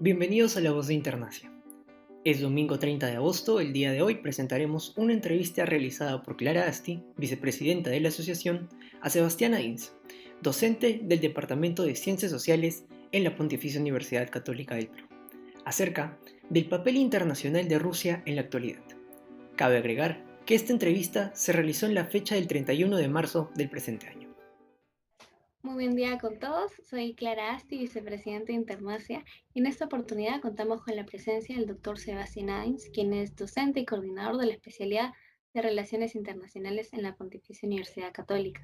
Bienvenidos a La Voz de Internacia. Es domingo 30 de agosto. El día de hoy presentaremos una entrevista realizada por Clara Asti, vicepresidenta de la asociación, a Sebastián Ains, docente del Departamento de Ciencias Sociales en la Pontificia Universidad Católica del Perú, acerca del papel internacional de Rusia en la actualidad. Cabe agregar que esta entrevista se realizó en la fecha del 31 de marzo del presente año. Muy buen día con todos, soy Clara Asti, vicepresidenta de Intermacia, y en esta oportunidad contamos con la presencia del doctor Sebastián Ains, quien es docente y coordinador de la especialidad de Relaciones Internacionales en la Pontificia Universidad Católica,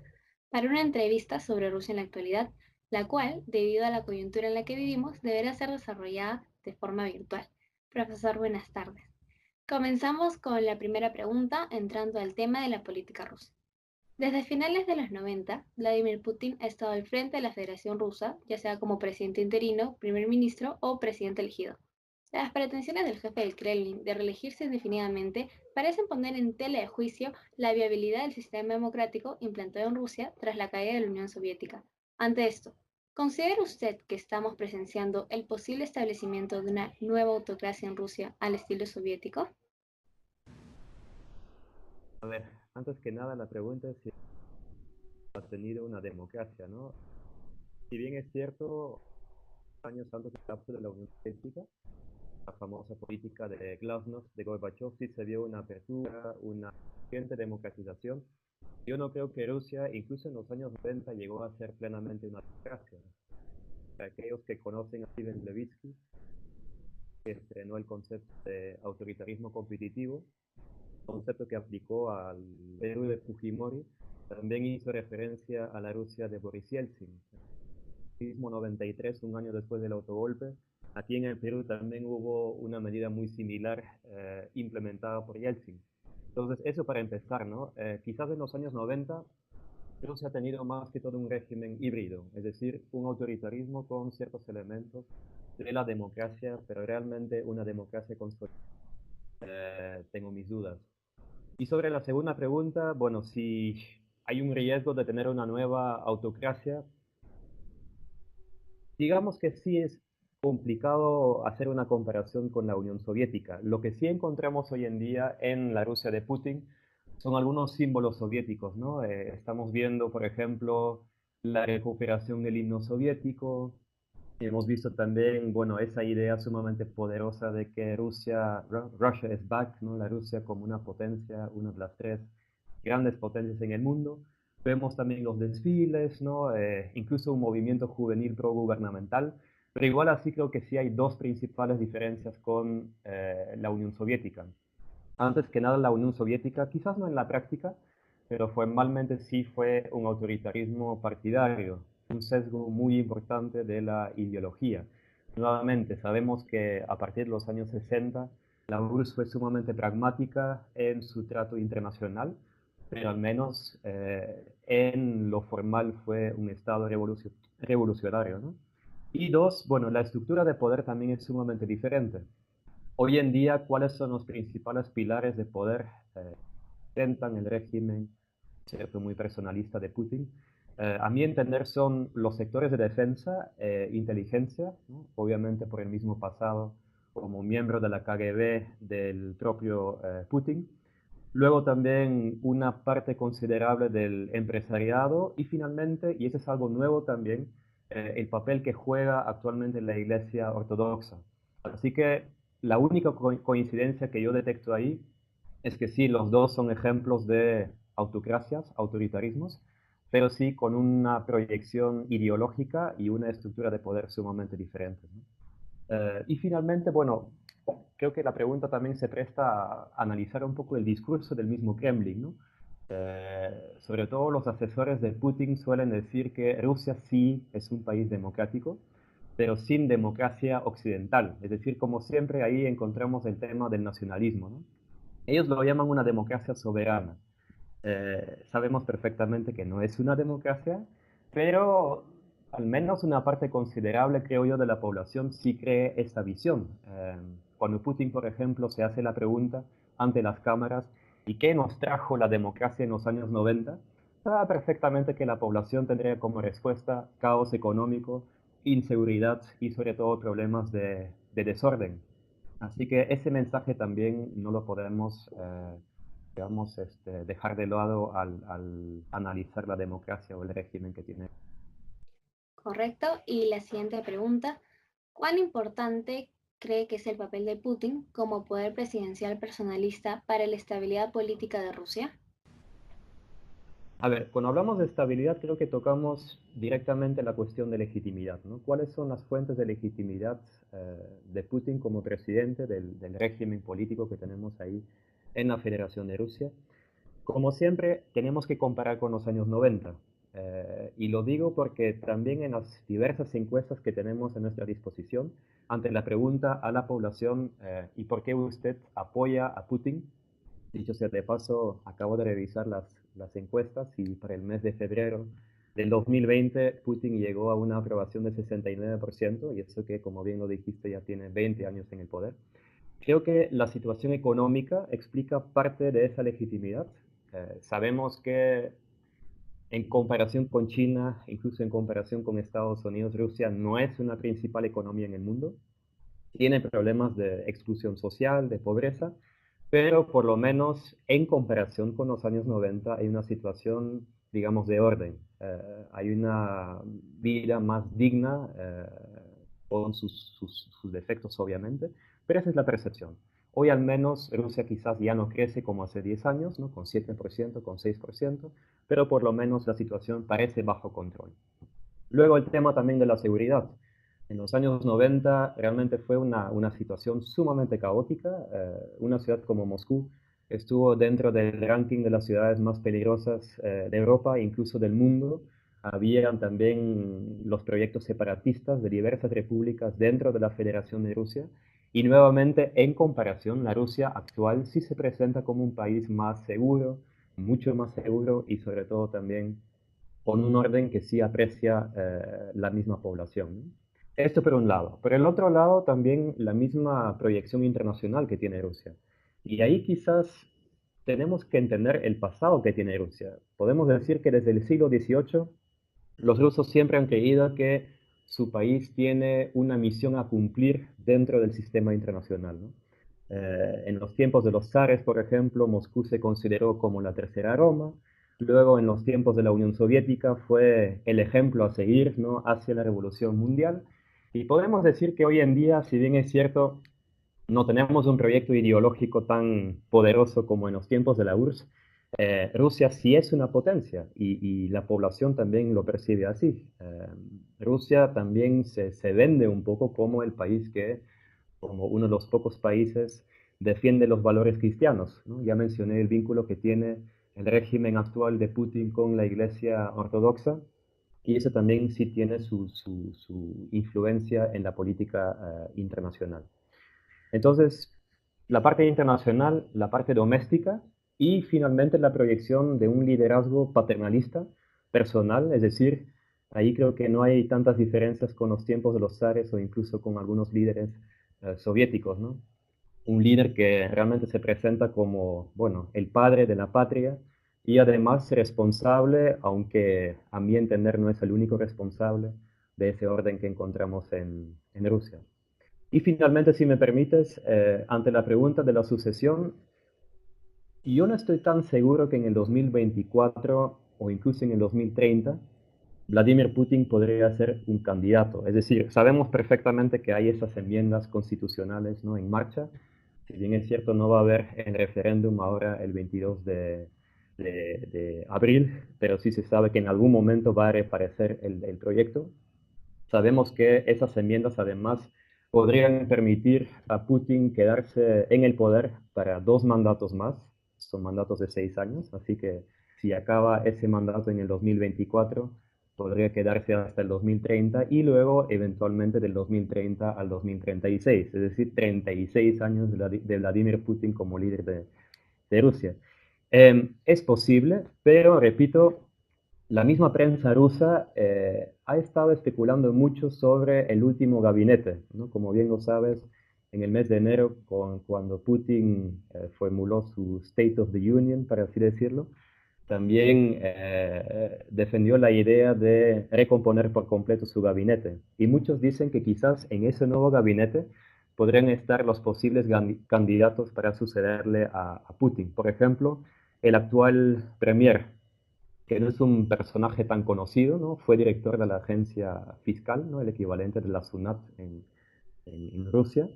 para una entrevista sobre Rusia en la actualidad, la cual, debido a la coyuntura en la que vivimos, deberá ser desarrollada de forma virtual. Profesor, buenas tardes. Comenzamos con la primera pregunta, entrando al tema de la política rusa. Desde finales de los 90, Vladimir Putin ha estado al frente de la Federación Rusa, ya sea como presidente interino, primer ministro o presidente elegido. Las pretensiones del jefe del Kremlin de reelegirse indefinidamente parecen poner en tela de juicio la viabilidad del sistema democrático implantado en Rusia tras la caída de la Unión Soviética. Ante esto, ¿considera usted que estamos presenciando el posible establecimiento de una nueva autocracia en Rusia al estilo soviético? A ver, antes que nada la pregunta es si ha tenido una democracia, ¿no? Si bien es cierto, años antes del colapso de la Unión Soviética, la famosa política de Glasnost, de Gorbachev, sí se vio una apertura, una creciente democratización. Yo no creo que Rusia, incluso en los años 90, llegó a ser plenamente una democracia. Para aquellos que conocen a Steven Levitsky, que estrenó el concepto de autoritarismo competitivo, concepto que aplicó al Perú de Fujimori, también hizo referencia a la Rusia de Boris Yeltsin. Mismo 93, un año después del autogolpe, aquí en el Perú también hubo una medida muy similar implementada por Yeltsin. Entonces, eso para empezar, ¿no? Quizás en los años 90, Rusia ha tenido más que todo un régimen híbrido, es decir, un autoritarismo con ciertos elementos de la democracia, pero realmente una democracia consolidada. Tengo mis dudas. Y sobre la segunda pregunta, bueno, si hay un riesgo de tener una nueva autocracia, digamos que sí es complicado hacer una comparación con la Unión Soviética. Lo que sí encontramos hoy en día en la Rusia de Putin son algunos símbolos soviéticos, ¿no? Estamos viendo, por ejemplo, la recuperación del himno soviético. Hemos visto también, bueno, esa idea sumamente poderosa de que Russia is back, ¿no? La Rusia como una potencia, una de las tres grandes potencias en el mundo. Vemos también los desfiles, ¿no? Incluso un movimiento juvenil pro-gubernamental, pero igual así creo que sí hay dos principales diferencias con la Unión Soviética. Antes que nada, la Unión Soviética, quizás no en la práctica, pero formalmente sí fue un autoritarismo partidario, un sesgo muy importante de la ideología. Nuevamente, sabemos que a partir de los años 60, la URSS fue sumamente pragmática en su trato internacional, pero al menos en lo formal fue un Estado revolucionario, ¿no? Y dos, bueno, la estructura de poder también es sumamente diferente. Hoy en día, ¿cuáles son los principales pilares de poder que sustentan el régimen, cierto, muy personalista de Putin? A mi entender son los sectores de defensa, inteligencia, ¿no? Obviamente por el mismo pasado como miembro de la KGB del propio Putin. Luego también una parte considerable del empresariado y finalmente, y eso es algo nuevo también, el papel que juega actualmente la Iglesia Ortodoxa. Así que la única coincidencia que yo detecto ahí es que sí, los dos son ejemplos de autocracias, autoritarismos, pero sí con una proyección ideológica y una estructura de poder sumamente diferentes, ¿no? Y finalmente, bueno, creo que la pregunta también se presta a analizar un poco el discurso del mismo Kremlin, ¿no? Sobre todo los asesores de Putin suelen decir que Rusia sí es un país democrático, pero sin democracia occidental. Es decir, como siempre ahí encontramos el tema del nacionalismo, ¿no? Ellos lo llaman una democracia soberana. Sabemos perfectamente que no es una democracia, pero al menos una parte considerable, creo yo, de la población sí cree esta visión. Cuando Putin, por ejemplo, se hace la pregunta ante las cámaras, ¿y qué nos trajo la democracia en los años 90? Sabe perfectamente que la población tendría como respuesta caos económico, inseguridad y sobre todo problemas de desorden. Así que ese mensaje también no lo podemos, digamos, dejar de lado al analizar la democracia o el régimen que tiene. Correcto. Y la siguiente pregunta, ¿cuán importante cree que es el papel de Putin como poder presidencial personalista para la estabilidad política de Rusia? A ver, cuando hablamos de estabilidad, creo que tocamos directamente la cuestión de legitimidad, ¿no? ¿Cuáles son las fuentes de legitimidad de Putin como presidente del régimen político que tenemos ahí en la Federación de Rusia? Como siempre, tenemos que comparar con los años 90. Y lo digo porque también en las diversas encuestas que tenemos a nuestra disposición, ante la pregunta a la población, ¿y por qué usted apoya a Putin? Dicho sea de paso, acabo de revisar las encuestas y para el mes de febrero del 2020 Putin llegó a una aprobación de 69% y eso que, como bien lo dijiste, ya tiene 20 años en el poder. Creo que la situación económica explica parte de esa legitimidad. Sabemos que en comparación con China, incluso en comparación con Estados Unidos, Rusia no es una principal economía en el mundo. Tiene problemas de exclusión social, de pobreza, pero por lo menos en comparación con los años 90 hay una situación, digamos, de orden. Hay una vida más digna, con sus defectos obviamente, pero esa es la percepción. Hoy al menos Rusia quizás ya no crece como hace 10 años, ¿no? Con 7%, con 6%, pero por lo menos la situación parece bajo control. Luego el tema también de la seguridad. En los años 90 realmente fue una situación sumamente caótica. Una ciudad como Moscú estuvo dentro del ranking de las ciudades más peligrosas de Europa, incluso del mundo. Habían también los proyectos separatistas de diversas repúblicas dentro de la Federación de Rusia. Y nuevamente, en comparación, la Rusia actual sí se presenta como un país más seguro, mucho más seguro y sobre todo también con un orden que sí aprecia la misma población, ¿no? Esto por un lado. Por el otro lado, también la misma proyección internacional que tiene Rusia. Y ahí quizás tenemos que entender el pasado que tiene Rusia. Podemos decir que desde el siglo XVIII los rusos siempre han creído que su país tiene una misión a cumplir dentro del sistema internacional, ¿no? En los tiempos de los zares, por ejemplo, Moscú se consideró como la tercera Roma. Luego, en los tiempos de la Unión Soviética, fue el ejemplo a seguir, ¿no? Hacia la Revolución Mundial. Y podemos decir que hoy en día, si bien es cierto, no tenemos un proyecto ideológico tan poderoso como en los tiempos de la URSS, Rusia sí es una potencia y la población también lo percibe así. Rusia también se vende un poco como el país que, como uno de los pocos países, defiende los valores cristianos, ¿no? Ya mencioné el vínculo que tiene el régimen actual de Putin con la Iglesia Ortodoxa y eso también sí tiene su influencia en la política internacional. Entonces, la parte internacional, la parte doméstica y finalmente la proyección de un liderazgo paternalista, personal, es decir, ahí creo que no hay tantas diferencias con los tiempos de los zares o incluso con algunos líderes soviéticos, ¿no? Un líder que realmente se presenta como, bueno, el padre de la patria y además responsable, aunque a mi entender no es el único responsable de ese orden que encontramos en Rusia. Y finalmente, si me permites, ante la pregunta de la sucesión, yo no estoy tan seguro que en el 2024 o incluso en el 2030 Vladimir Putin podría ser un candidato. Es decir, sabemos perfectamente que hay esas enmiendas constitucionales, ¿no?, en marcha. Si bien es cierto, no va a haber el referéndum ahora el 22 de abril, pero sí se sabe que en algún momento va a reaparecer el proyecto. Sabemos que esas enmiendas además podrían permitir a Putin quedarse en el poder para 2 mandatos más, son mandatos de 6 años, así que si acaba ese mandato en el 2024, podría quedarse hasta el 2030 y luego eventualmente del 2030 al 2036, es decir, 36 años de Vladimir Putin como líder de Rusia. Es posible, pero repito, la misma prensa rusa ha estado especulando mucho sobre el último gabinete, ¿no? Como bien lo sabes, en el mes de enero, cuando Putin formuló su State of the Union, para así decirlo, también defendió la idea de recomponer por completo su gabinete. Y muchos dicen que quizás en ese nuevo gabinete podrían estar los posibles candidatos para sucederle a Putin. Por ejemplo, el actual premier, que no es un personaje tan conocido, ¿no? Fue director de la agencia fiscal, ¿no? El equivalente de la SUNAT en Rusia.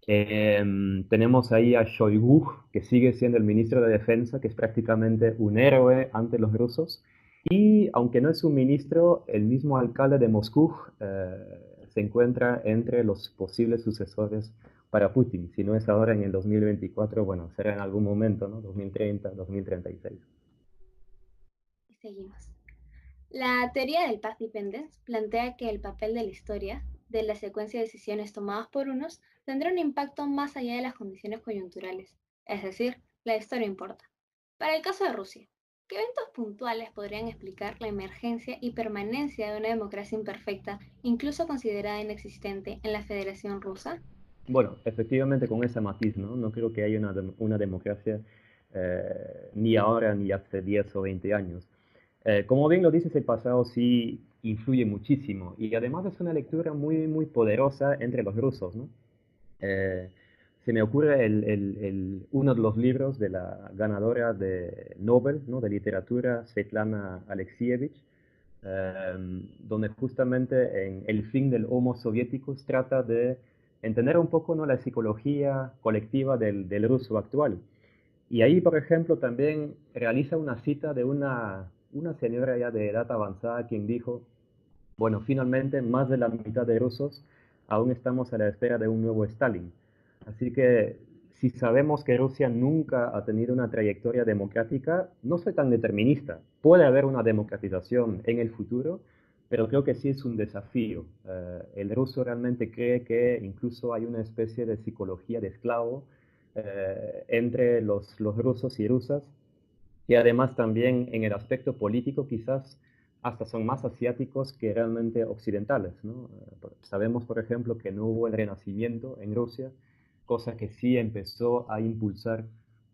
Tenemos ahí a Shoigu, que sigue siendo el ministro de Defensa, que es prácticamente un héroe ante los rusos. Y aunque no es un ministro, el mismo alcalde de Moscú se encuentra entre los posibles sucesores para Putin. Si no es ahora en el 2024, bueno, será en algún momento, ¿no? 2030, 2036. Y seguimos. La teoría del path dependence plantea que el papel de la historia, de la secuencia de decisiones tomadas por unos, tendrá un impacto más allá de las condiciones coyunturales, es decir, la historia importa. Para el caso de Rusia, ¿qué eventos puntuales podrían explicar la emergencia y permanencia de una democracia imperfecta, incluso considerada inexistente, en la Federación Rusa? Bueno, efectivamente con ese matiz, ¿no? No creo que haya una democracia ni ahora ni hace 10 o 20 años. Como bien lo dices, el pasado sí influye muchísimo y además es una lectura muy, muy poderosa entre los rusos, ¿no? Eh, Se me ocurre uno de los libros de la ganadora de Nobel, ¿no? De literatura, Svetlana Alexievich, donde justamente en El fin del Homo Soviéticos trata de entender un poco, ¿no? La psicología colectiva del ruso actual. Y ahí, por ejemplo, también realiza una cita de una señora ya de edad avanzada quien dijo, bueno, finalmente más de la mitad de rusos aún estamos a la espera de un nuevo Stalin. Así que si sabemos que Rusia nunca ha tenido una trayectoria democrática, no soy tan determinista. Puede haber una democratización en el futuro, pero creo que sí es un desafío. El ruso realmente cree que incluso hay una especie de psicología de esclavo entre los rusos y rusas, y además también en el aspecto político quizás hasta son más asiáticos que realmente occidentales, ¿no? Sabemos, por ejemplo, que no hubo el renacimiento en Rusia, cosa que sí empezó a impulsar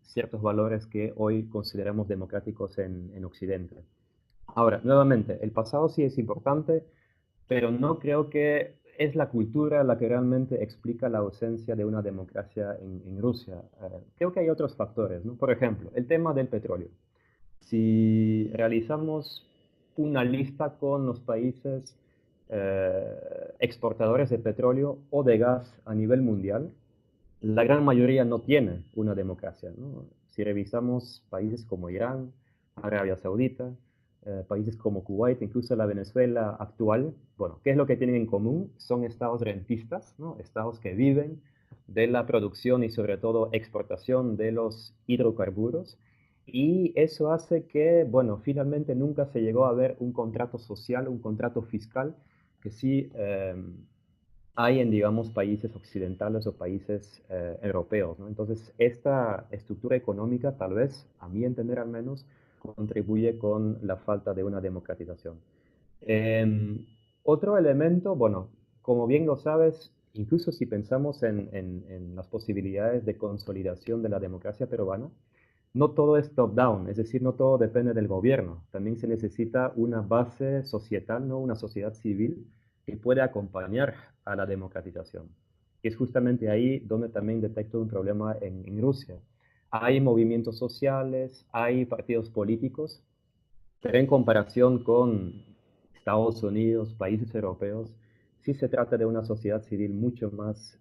ciertos valores que hoy consideramos democráticos en Occidente. Ahora, nuevamente, el pasado sí es importante, pero no creo que es la cultura la que realmente explica la ausencia de una democracia en Rusia. Creo que hay otros factores, ¿no? Por ejemplo, el tema del petróleo. Si realizamos una lista con los países exportadores de petróleo o de gas a nivel mundial, la gran mayoría no tiene una democracia, ¿no? Si revisamos países como Irán, Arabia Saudita, países como Kuwait, incluso la Venezuela actual, bueno, ¿qué es lo que tienen en común? Son estados rentistas, ¿no? Estados que viven de la producción y sobre todo exportación de los hidrocarburos. Y eso hace que, bueno, finalmente nunca se llegó a ver un contrato social, un contrato fiscal que sí hay en, digamos, países occidentales o países europeos, ¿no? Entonces, esta estructura económica, tal vez, a mi entender al menos, contribuye con la falta de una democratización. Em, Otro elemento, bueno, como bien lo sabes, incluso si pensamos en las posibilidades de consolidación de la democracia peruana, no todo es top-down, es decir, no todo depende del gobierno. También se necesita una base societal, ¿no? Una sociedad civil que pueda acompañar a la democratización. Y es justamente ahí donde también detecto un problema en Rusia. Hay movimientos sociales, hay partidos políticos, pero en comparación con Estados Unidos, países europeos, sí se trata de una sociedad civil mucho más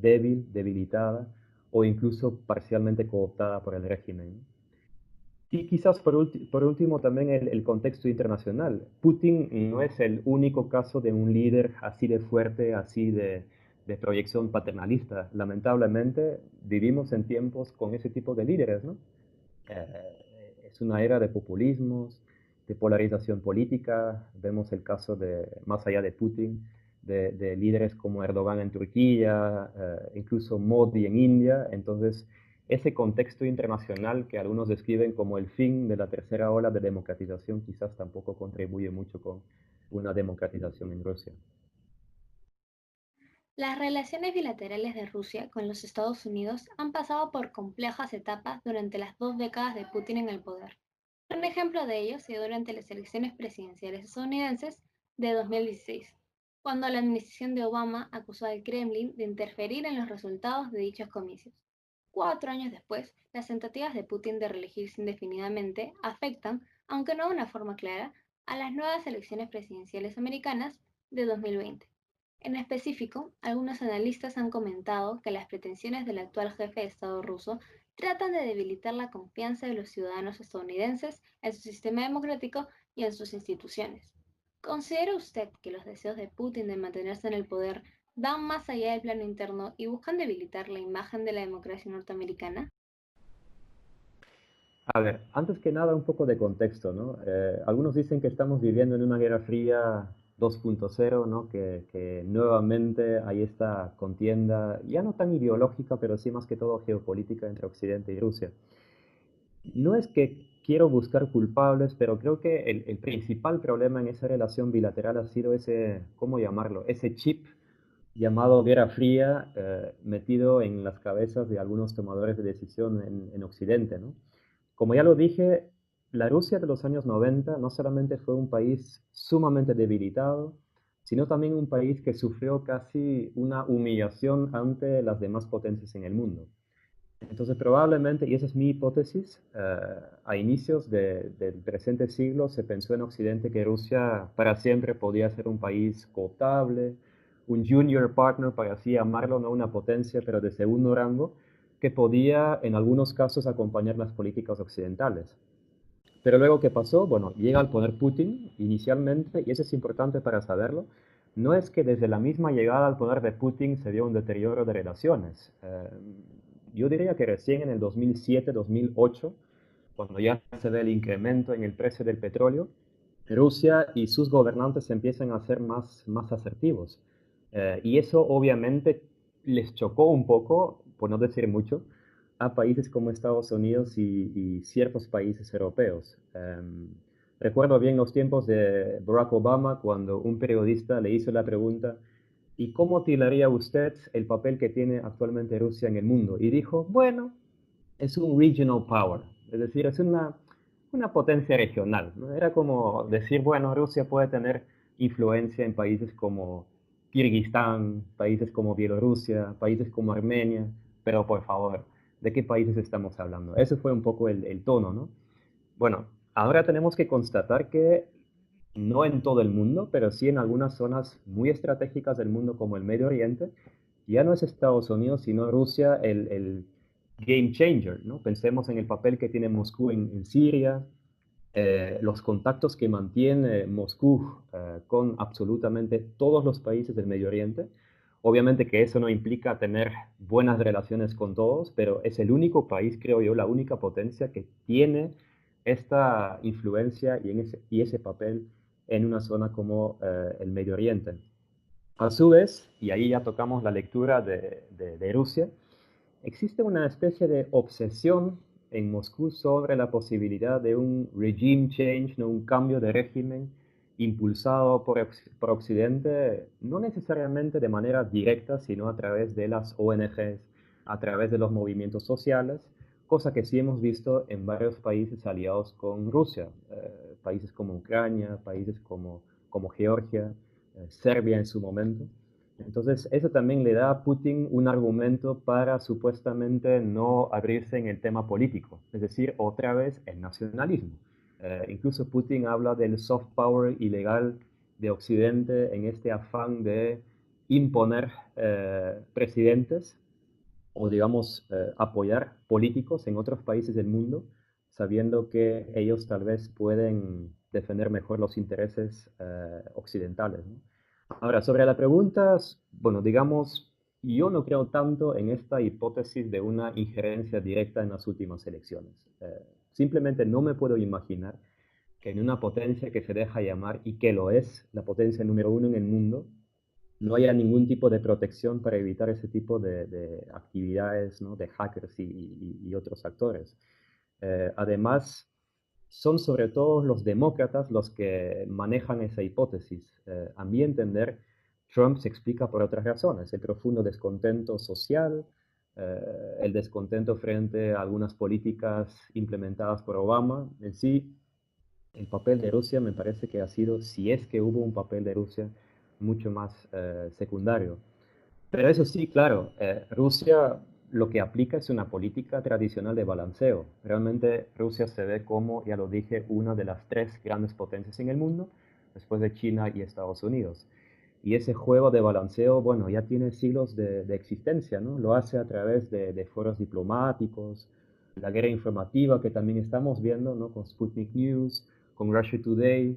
débil, debilitada o incluso parcialmente cooptada por el régimen. Y quizás por último también el contexto internacional. Putin no es el único caso de un líder así de fuerte, así de proyección paternalista. Lamentablemente vivimos en tiempos con ese tipo de líderes, ¿no? Es una era de populismos, de polarización política. Vemos el caso de, más allá de Putin, de líderes como Erdogan en Turquía, incluso Modi en India. Entonces, ese contexto internacional que algunos describen como el fin de la tercera ola de democratización quizás tampoco contribuye mucho con una democratización en Rusia. Las relaciones bilaterales de Rusia con los Estados Unidos han pasado por complejas etapas durante las 2 décadas de Putin en el poder. Un ejemplo de ello se dio durante las elecciones presidenciales estadounidenses de 2016. cuando la administración de Obama acusó al Kremlin de interferir en los resultados de dichos comicios. 4 años después, las tentativas de Putin de reelegirse indefinidamente afectan, aunque no de una forma clara, a las nuevas elecciones presidenciales americanas de 2020. En específico, algunos analistas han comentado que las pretensiones del actual jefe de Estado ruso tratan de debilitar la confianza de los ciudadanos estadounidenses en su sistema democrático y en sus instituciones. ¿Considera usted que los deseos de Putin de mantenerse en el poder van más allá del plano interno y buscan debilitar la imagen de la democracia norteamericana? A ver, antes que nada un poco de contexto, ¿no? Algunos dicen que estamos viviendo en una Guerra Fría 2.0, ¿no? Que nuevamente hay esta contienda, ya no tan ideológica, pero sí más que todo geopolítica entre Occidente y Rusia. No es que quiero buscar culpables, pero creo que el principal problema en esa relación bilateral ha sido ese, ¿cómo llamarlo? Ese chip llamado Guerra Fría metido en las cabezas de algunos tomadores de decisión en Occidente, ¿no? Como ya lo dije, la Rusia de los años 90 no solamente fue un país sumamente debilitado, sino también un país que sufrió casi una humillación ante las demás potencias en el mundo. Entonces, probablemente, y esa es mi hipótesis, a inicios del presente siglo se pensó en Occidente que Rusia para siempre podía ser un país cooptable, un junior partner, para así llamarlo, no una potencia, pero de segundo rango, que podía en algunos casos acompañar las políticas occidentales. Pero luego, ¿qué pasó? Bueno, llega al poder Putin inicialmente, y eso es importante para saberlo. No es que desde la misma llegada al poder de Putin se dio un deterioro de relaciones. Yo diría que recién en el 2007-2008, cuando ya se ve el incremento en el precio del petróleo, Rusia y sus gobernantes empiezan a ser más asertivos. Y eso obviamente les chocó un poco, por no decir mucho, a países como Estados Unidos y ciertos países europeos. Recuerdo bien los tiempos de Barack Obama cuando un periodista le hizo la pregunta, ¿y cómo titularía usted el papel que tiene actualmente Rusia en el mundo? Y dijo, bueno, es un regional power, es decir, es una potencia regional, ¿no? Era como decir, bueno, Rusia puede tener influencia en países como Kirguistán, países como Bielorrusia, países como Armenia, pero por favor, ¿de qué países estamos hablando? Ese fue un poco el tono, ¿no? Bueno, ahora tenemos que constatar que no en todo el mundo, pero sí en algunas zonas muy estratégicas del mundo como el Medio Oriente, ya no es Estados Unidos, sino Rusia el game changer, ¿no? Pensemos en el papel que tiene Moscú en Siria, los contactos que mantiene Moscú con absolutamente todos los países del Medio Oriente. Obviamente que eso no implica tener buenas relaciones con todos, pero es el único país, creo yo, la única potencia que tiene esta influencia y ese papel en una zona como el Medio Oriente. A su vez, y ahí ya tocamos la lectura de Rusia, existe una especie de obsesión en Moscú sobre la posibilidad de un regime change, ¿no? Un cambio de régimen impulsado por Occidente, no necesariamente de manera directa, sino a través de las ONGs, a través de los movimientos sociales, cosa que sí hemos visto en varios países aliados con Rusia, países como Ucrania, países como Georgia, Serbia en su momento. Entonces, eso también le da a Putin un argumento para supuestamente no abrirse en el tema político, es decir, otra vez el nacionalismo. Incluso Putin habla del soft power ilegal de Occidente en este afán de imponer presidentes o, digamos, apoyar políticos en otros países del mundo, sabiendo que ellos tal vez pueden defender mejor los intereses occidentales, ¿no? Ahora, sobre la pregunta, bueno, digamos, yo no creo tanto en esta hipótesis de una injerencia directa en las últimas elecciones. Simplemente no me puedo imaginar que en una potencia que se deja llamar, y que lo es, la potencia número uno en el mundo, no haya ningún tipo de protección para evitar ese tipo de actividades, ¿no? De hackers y otros actores. Además, son sobre todo los demócratas los que manejan esa hipótesis. A mi entender, Trump se explica por otras razones, el profundo descontento social, el descontento frente a algunas políticas implementadas por Obama. En sí, el papel de Rusia me parece que ha sido, si es que hubo un papel de Rusia, mucho más secundario. Pero eso sí, claro, Rusia lo que aplica es una política tradicional de balanceo. Realmente Rusia se ve como, ya lo dije, una de las tres grandes potencias en el mundo, después de China y Estados Unidos. Y ese juego de balanceo, bueno, ya tiene siglos de existencia, ¿no? Lo hace a través de foros diplomáticos, la guerra informativa que también estamos viendo, ¿no? Con Sputnik News, con Russia Today.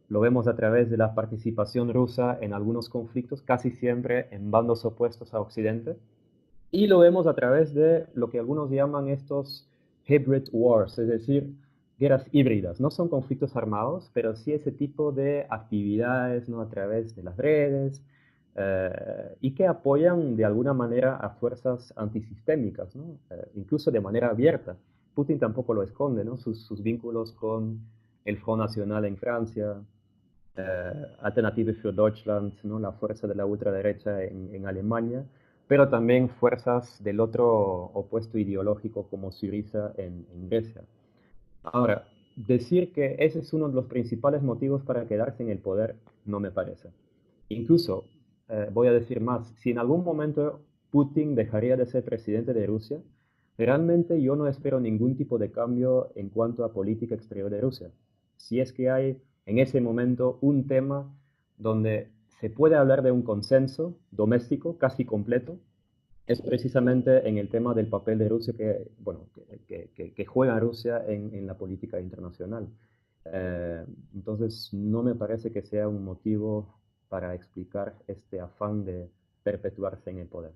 Lo vemos a través de la participación rusa en algunos conflictos, casi siempre en bandos opuestos a Occidente. Y lo vemos a través de lo que algunos llaman estos hybrid wars, es decir, guerras híbridas. No son conflictos armados, pero sí ese tipo de actividades, ¿no? A través de las redes y que apoyan de alguna manera a fuerzas antisistémicas, ¿no? Incluso de manera abierta. Putin tampoco lo esconde, ¿no? Sus vínculos con el Front National en Francia, Alternative für Deutschland, ¿no? La fuerza de la ultraderecha en Alemania, pero también fuerzas del otro opuesto ideológico como Syriza en Grecia. Ahora, decir que ese es uno de los principales motivos para quedarse en el poder no me parece. Incluso, voy a decir más, si en algún momento Putin dejaría de ser presidente de Rusia, realmente yo no espero ningún tipo de cambio en cuanto a política exterior de Rusia. Si es que hay en ese momento un tema donde se puede hablar de un consenso doméstico casi completo, es precisamente en el tema del papel de Rusia que, bueno, que juega Rusia en la política internacional. Eh, entonces, no me parece que sea un motivo para explicar este afán de perpetuarse en el poder.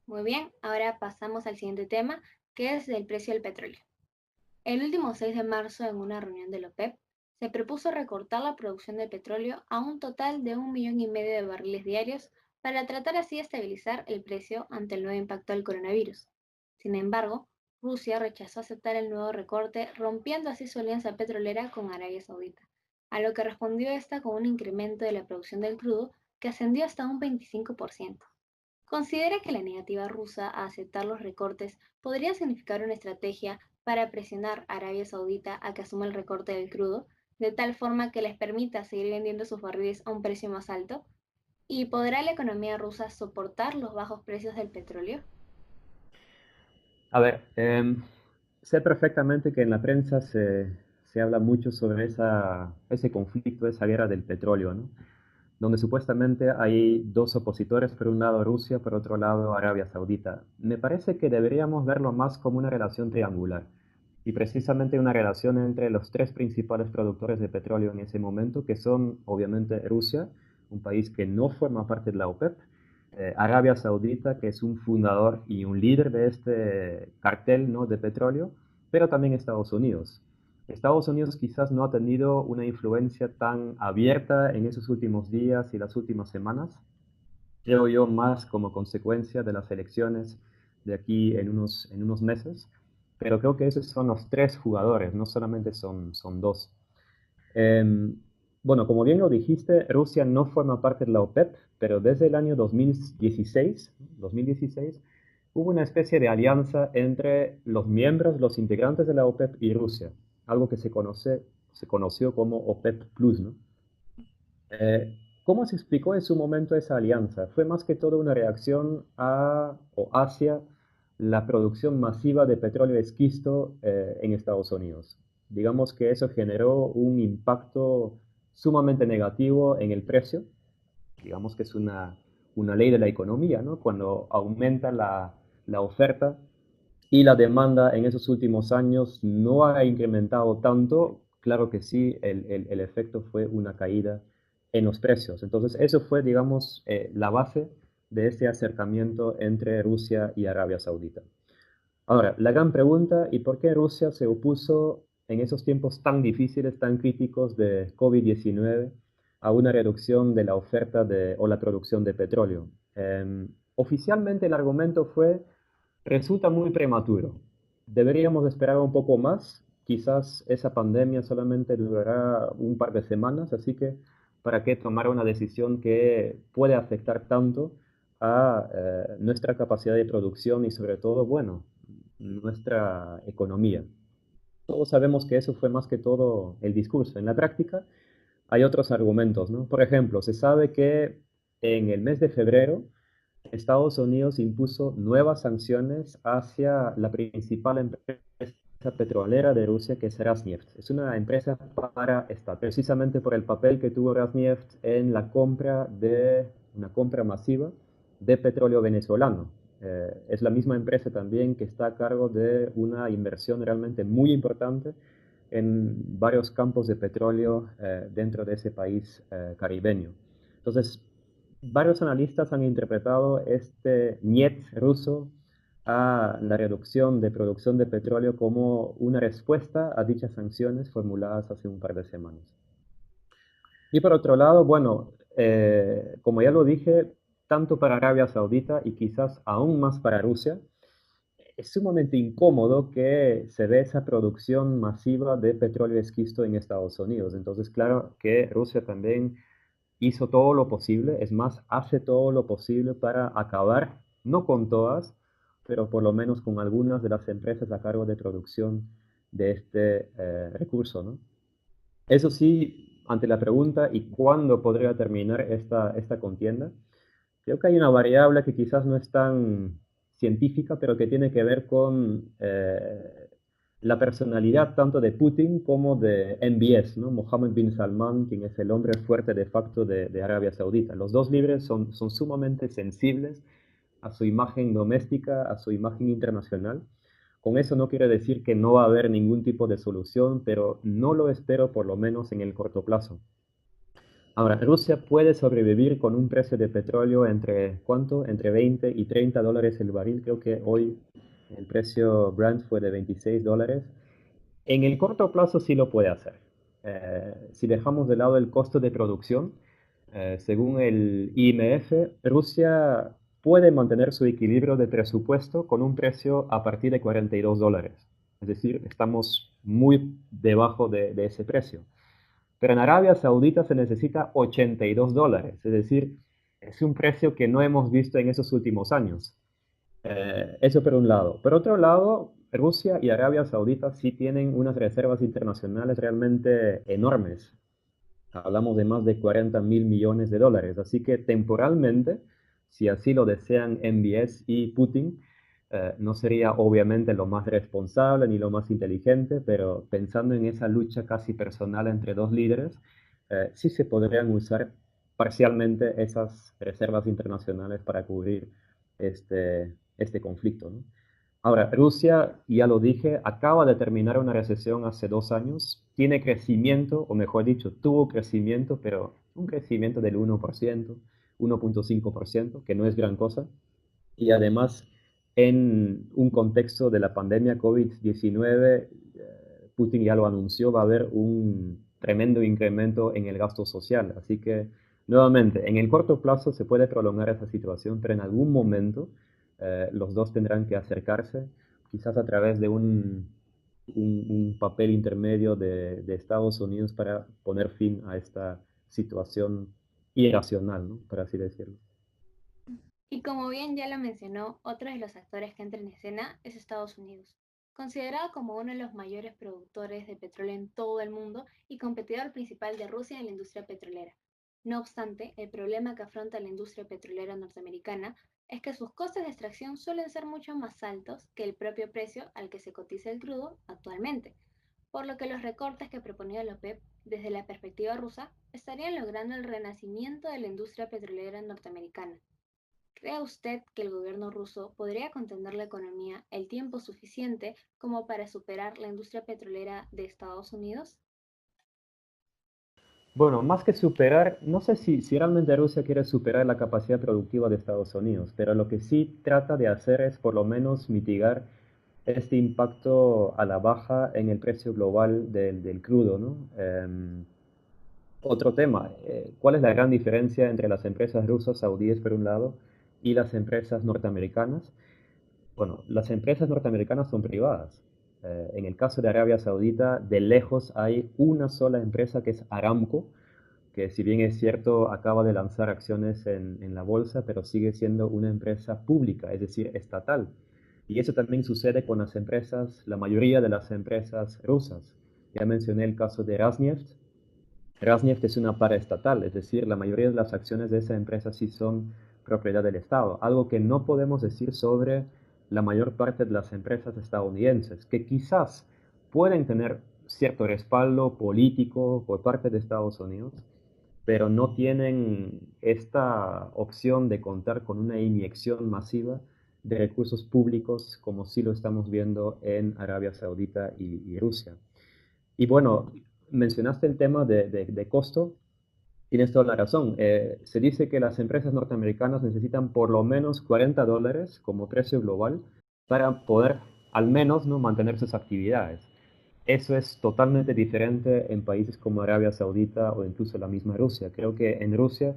Muy bien, ahora pasamos al siguiente tema, que es el precio del petróleo. El último 6 de marzo, en una reunión de la OPEP, se propuso recortar la producción de petróleo a un total de 1,5 millones de barriles diarios para tratar así de estabilizar el precio ante el nuevo impacto del coronavirus. Sin embargo, Rusia rechazó aceptar el nuevo recorte, rompiendo así su alianza petrolera con Arabia Saudita, a lo que respondió esta con un incremento de la producción del crudo que ascendió hasta un 25%. Considera que la negativa rusa a aceptar los recortes podría significar una estrategia para presionar a Arabia Saudita a que asuma el recorte del crudo, de tal forma que les permita seguir vendiendo sus barriles a un precio más alto. ¿Y podrá la economía rusa soportar los bajos precios del petróleo? A ver, sé perfectamente que en la prensa se habla mucho sobre ese conflicto, esa guerra del petróleo, ¿no? Donde supuestamente hay dos opositores, por un lado Rusia, por otro lado Arabia Saudita. Me parece que deberíamos verlo más como una relación triangular y precisamente una relación entre los tres principales productores de petróleo en ese momento, que son obviamente Rusia, un país que no forma parte de la OPEP, Arabia Saudita, que es un fundador y un líder de este cartel, ¿no? de petróleo, pero también Estados Unidos. Estados Unidos quizás no ha tenido una influencia tan abierta en esos últimos días y las últimas semanas, creo yo más como consecuencia de las elecciones de aquí en unos meses, pero creo que esos son los tres jugadores, no solamente son dos. Eh, bueno, como bien lo dijiste, Rusia no forma parte de la OPEP, pero desde el año 2016 hubo una especie de alianza entre los miembros, los integrantes de la OPEP y Rusia, algo que se conoció como OPEP Plus, ¿no? ¿Cómo se explicó en su momento esa alianza? Fue más que todo una reacción a o hacia la producción masiva de petróleo esquisto en Estados Unidos. Digamos que eso generó un impacto sumamente negativo en el precio. Digamos que es una ley de la economía, ¿no? Cuando aumenta la oferta y la demanda en esos últimos años no ha incrementado tanto, claro que sí, el efecto fue una caída en los precios. Entonces, eso fue, digamos, la base de este acercamiento entre Rusia y Arabia Saudita. Ahora, la gran pregunta, ¿y por qué Rusia se opuso en esos tiempos tan difíciles, tan críticos de COVID-19 a una reducción de la oferta o la producción de petróleo? Oficialmente el argumento fue resulta muy prematuro. Deberíamos esperar un poco más. Quizás esa pandemia solamente durará un par de semanas, así que ¿para qué tomar una decisión que puede afectar tanto a nuestra capacidad de producción y sobre todo, bueno, nuestra economía? Todos sabemos que eso fue más que todo el discurso. En la práctica, hay otros argumentos, ¿no? Por ejemplo, se sabe que en el mes de febrero Estados Unidos impuso nuevas sanciones hacia la principal empresa petrolera de Rusia, que es Rosneft. Es una empresa paraestatal, precisamente por el papel que tuvo Rosneft en la compra de una compra masiva de petróleo venezolano. Es la misma empresa también que está a cargo de una inversión realmente muy importante en varios campos de petróleo dentro de ese país caribeño. Entonces, varios analistas han interpretado este niet ruso a la reducción de producción de petróleo como una respuesta a dichas sanciones formuladas hace un par de semanas. Y por otro lado, bueno, como ya lo dije, tanto para Arabia Saudita y quizás aún más para Rusia, es sumamente incómodo que se ve esa producción masiva de petróleo esquisto en Estados Unidos. Entonces, claro que Rusia también hizo todo lo posible, es más, hace todo lo posible para acabar, no con todas, pero por lo menos con algunas de las empresas a cargo de producción de este recurso, ¿no? Eso sí, ante la pregunta, ¿y cuándo podría terminar esta contienda? Creo que hay una variable que quizás no es tan científica, pero que tiene que ver con la personalidad tanto de Putin como de MBS, ¿no? Mohammed bin Salman, quien es el hombre fuerte de facto de Arabia Saudita. Los dos líderes son sumamente sensibles a su imagen doméstica, a su imagen internacional. Con eso no quiere decir que no va a haber ningún tipo de solución, pero no lo espero por lo menos en el corto plazo. Ahora, Rusia puede sobrevivir con un precio de petróleo entre, ¿cuánto? Entre 20 y 30 dólares el barril. Creo que hoy el precio Brent fue de 26 dólares. En el corto plazo sí lo puede hacer. Si dejamos de lado el costo de producción, según el IMF, Rusia puede mantener su equilibrio de presupuesto con un precio a partir de 42 dólares. Es decir, estamos muy debajo de ese precio. Pero en Arabia Saudita se necesita 82 dólares, es decir, es un precio que no hemos visto en esos últimos años. Eso por un lado. Por otro lado, Rusia y Arabia Saudita sí tienen unas reservas internacionales realmente enormes. Hablamos de más de 40.000 millones de dólares. Así que temporalmente, si así lo desean MBS y Putin, no sería obviamente lo más responsable ni lo más inteligente, pero pensando en esa lucha casi personal entre dos líderes, sí se podrían usar parcialmente esas reservas internacionales para cubrir este conflicto, ¿no? Ahora, Rusia, ya lo dije, acaba de terminar una recesión hace 2 años, tiene crecimiento, o mejor dicho, tuvo crecimiento, pero un crecimiento del 1%, 1,5%, que no es gran cosa, y además en un contexto de la pandemia COVID-19, Putin ya lo anunció, va a haber un tremendo incremento en el gasto social. Así que, nuevamente, en el corto plazo se puede prolongar esa situación, pero en algún momento los dos tendrán que acercarse, quizás a través de un papel intermedio de Estados Unidos para poner fin a esta situación irracional, ¿no? Por así decirlo. Y como bien ya lo mencionó, otro de los actores que entra en escena es Estados Unidos, considerado como uno de los mayores productores de petróleo en todo el mundo y competidor principal de Rusia en la industria petrolera. No obstante, el problema que afronta la industria petrolera norteamericana es que sus costes de extracción suelen ser mucho más altos que el propio precio al que se cotiza el crudo actualmente, por lo que los recortes que proponía la OPEP desde la perspectiva rusa estarían logrando el renacimiento de la industria petrolera norteamericana. ¿Cree usted que el gobierno ruso podría contener la economía el tiempo suficiente como para superar la industria petrolera de Estados Unidos? Bueno, más que superar, no sé si realmente Rusia quiere superar la capacidad productiva de Estados Unidos, pero lo que sí trata de hacer es por lo menos mitigar este impacto a la baja en el precio global del crudo, ¿no? Otro tema, ¿cuál es la gran diferencia entre las empresas rusas, saudíes por un lado, y las empresas norteamericanas? Bueno, las empresas norteamericanas son privadas. En el caso de Arabia Saudita, de lejos hay una sola empresa que es Aramco, que si bien es cierto, acaba de lanzar acciones en la bolsa, pero sigue siendo una empresa pública, es decir, estatal. Y eso también sucede con las empresas, la mayoría de las empresas rusas. Ya mencioné el caso de Rosneft, Rosneft es una paraestatal, es decir, la mayoría de las acciones de esa empresa sí son propiedad del Estado, algo que no podemos decir sobre la mayor parte de las empresas estadounidenses, que quizás pueden tener cierto respaldo político por parte de Estados Unidos, pero no tienen esta opción de contar con una inyección masiva de recursos públicos como sí lo estamos viendo en Arabia Saudita y Rusia. Y bueno, mencionaste el tema de costo. Tienes toda la razón. Se dice que las empresas norteamericanas necesitan por lo menos $40 como precio global para poder al menos, ¿no?, mantener sus actividades. Eso es totalmente diferente en países como Arabia Saudita o incluso la misma Rusia. Creo que en Rusia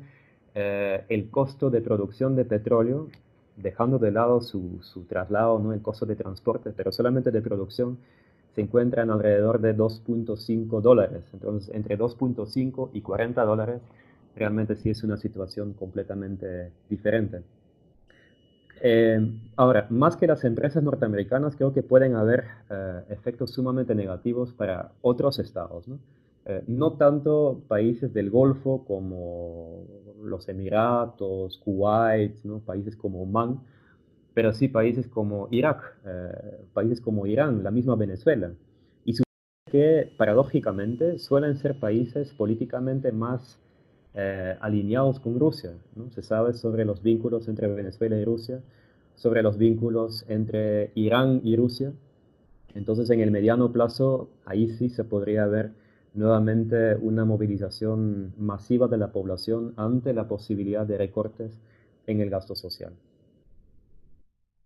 el costo de producción de petróleo, dejando de lado su traslado, ¿no?, el costo de transporte, pero solamente de producción, se encuentra en alrededor de $2.5. Entonces, entre 2.5 y $40, realmente sí es una situación completamente diferente. Ahora, más que las empresas norteamericanas, creo que pueden haber efectos sumamente negativos para otros estados, ¿no? No tanto países del Golfo como los Emiratos, Kuwait, ¿no?, países como Omán, pero sí países como Irak, países como Irán, la misma Venezuela. Y que paradójicamente suelen ser países políticamente más alineados con Rusia, ¿no? Se sabe sobre los vínculos entre Venezuela y Rusia, sobre los vínculos entre Irán y Rusia. Entonces, en el mediano plazo, ahí sí se podría ver nuevamente una movilización masiva de la población ante la posibilidad de recortes en el gasto social.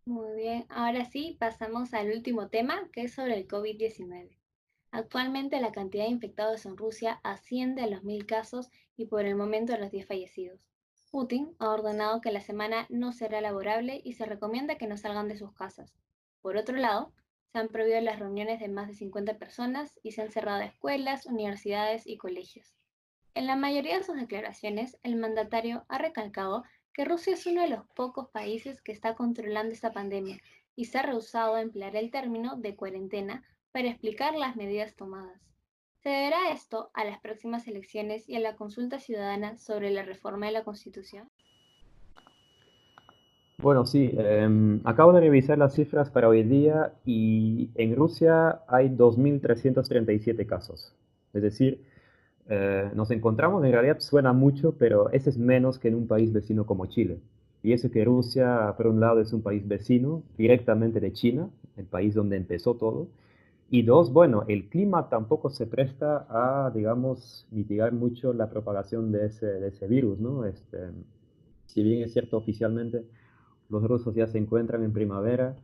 Muy bien, ahora sí pasamos al último tema, que es sobre el COVID-19. Actualmente la cantidad de infectados en Rusia asciende a los 1.000 casos y por el momento a los 10 fallecidos. Putin ha ordenado que la semana no será laborable y se recomienda que no salgan de sus casas. Por otro lado, se han prohibido las reuniones de más de 50 personas y se han cerrado escuelas, universidades y colegios. En la mayoría de sus declaraciones, el mandatario ha recalcado que Rusia es uno de los pocos países que está controlando esta pandemia y se ha rehusado a emplear el término de cuarentena para explicar las medidas tomadas. Se deberá esto a las próximas elecciones y a la consulta ciudadana sobre la reforma de la Constitución. Bueno, sí, acabo de revisar las cifras para hoy día y en Rusia hay 2.337 casos. Es decir, nos encontramos, en realidad suena mucho, pero ese es menos que en un país vecino como Chile. Y eso que Rusia, por un lado, es un país vecino directamente de China, el país donde empezó todo. Y dos, bueno, el clima tampoco se presta a, digamos, mitigar mucho la propagación de ese virus, ¿no? Si bien es cierto oficialmente los rusos ya se encuentran en primavera.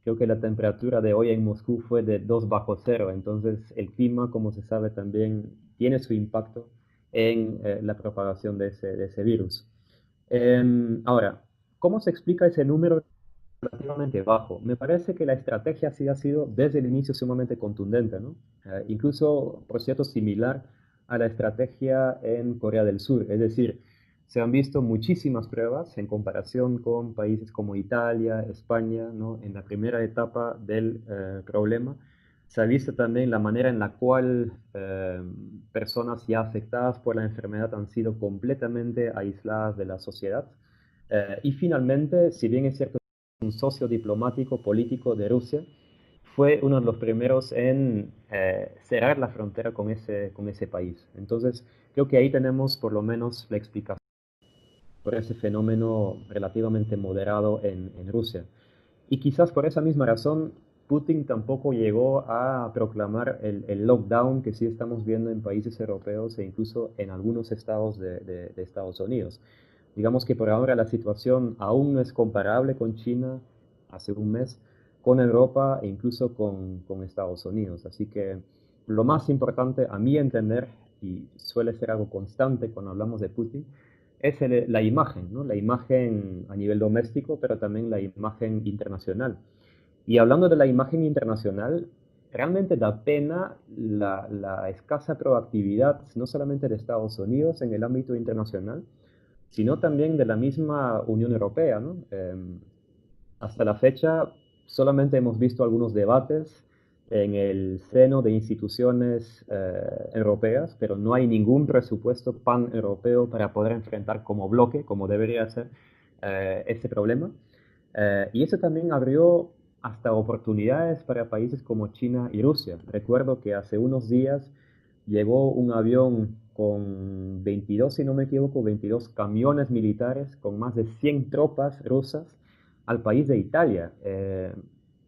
Creo que la temperatura de hoy en Moscú fue de 2 bajo cero, entonces el clima, como se sabe, también tiene su impacto en la propagación de ese virus. Ahora, ¿cómo se explica ese número relativamente bajo? Me parece que la estrategia sí ha sido desde el inicio sumamente contundente, ¿no? Incluso, por cierto, similar a la estrategia en Corea del Sur. Es decir, se han visto muchísimas pruebas en comparación con países como Italia, España, ¿no? En la primera etapa del problema. Se ha visto también la manera en la cual personas ya afectadas por la enfermedad han sido completamente aisladas de la sociedad. Y finalmente, si bien es cierto, un socio diplomático político de Rusia, fue uno de los primeros en cerrar la frontera con ese país. Entonces, creo que ahí tenemos por lo menos la explicación por ese fenómeno relativamente moderado en Rusia. Y quizás por esa misma razón, Putin tampoco llegó a proclamar el lockdown que sí estamos viendo en países europeos e incluso en algunos estados de Estados Unidos. Digamos que por ahora la situación aún no es comparable con China hace un mes, con Europa e incluso con Estados Unidos. Así que lo más importante, a mi entender, y suele ser algo constante cuando hablamos de Putin, es la imagen, ¿no? La imagen a nivel doméstico, pero también la imagen internacional. Y hablando de la imagen internacional, realmente da pena la escasa proactividad, no solamente de Estados Unidos en el ámbito internacional, sino también de la misma Unión Europea, ¿no? Hasta la fecha solamente hemos visto algunos debates en el seno de instituciones europeas, pero no hay ningún presupuesto pan-europeo para poder enfrentar como bloque, como debería ser, este problema. Y eso también abrió hasta oportunidades para países como China y Rusia. Recuerdo que hace unos días llegó un avión con 22, si no me equivoco, 22 camiones militares con más de 100 tropas rusas al país de Italia.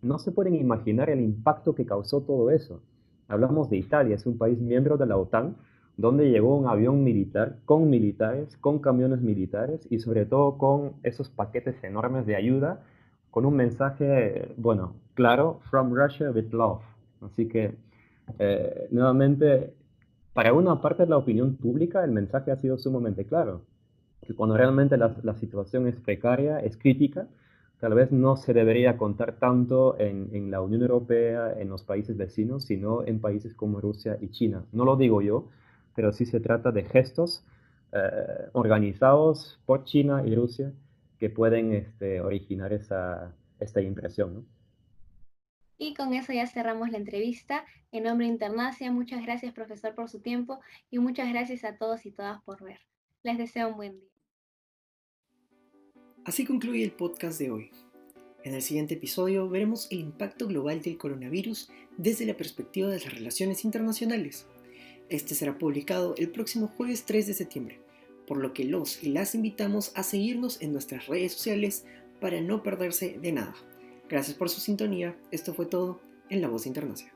No se pueden imaginar el impacto que causó todo eso. Hablamos de Italia, es un país miembro de la OTAN, donde llegó un avión militar con militares, con camiones militares y sobre todo con esos paquetes enormes de ayuda, con un mensaje, bueno, claro, from Russia with love. Así que, nuevamente, para una parte de la opinión pública, el mensaje ha sido sumamente claro, que cuando realmente la situación es precaria, es crítica, tal vez no se debería contar tanto en la Unión Europea, en los países vecinos, sino en países como Rusia y China. No lo digo yo, pero sí se trata de gestos organizados por China y Rusia que pueden originar esta impresión, ¿no? Y con eso ya cerramos la entrevista. En nombre de Internacia, muchas gracias, profesor, por su tiempo y muchas gracias a todos y todas por ver. Les deseo un buen día. Así concluye el podcast de hoy. En el siguiente episodio veremos el impacto global del coronavirus desde la perspectiva de las relaciones internacionales. Este será publicado el próximo jueves 3 de septiembre, por lo que los y las invitamos a seguirnos en nuestras redes sociales para no perderse de nada. Gracias por su sintonía, esto fue todo en La Voz de Internacia.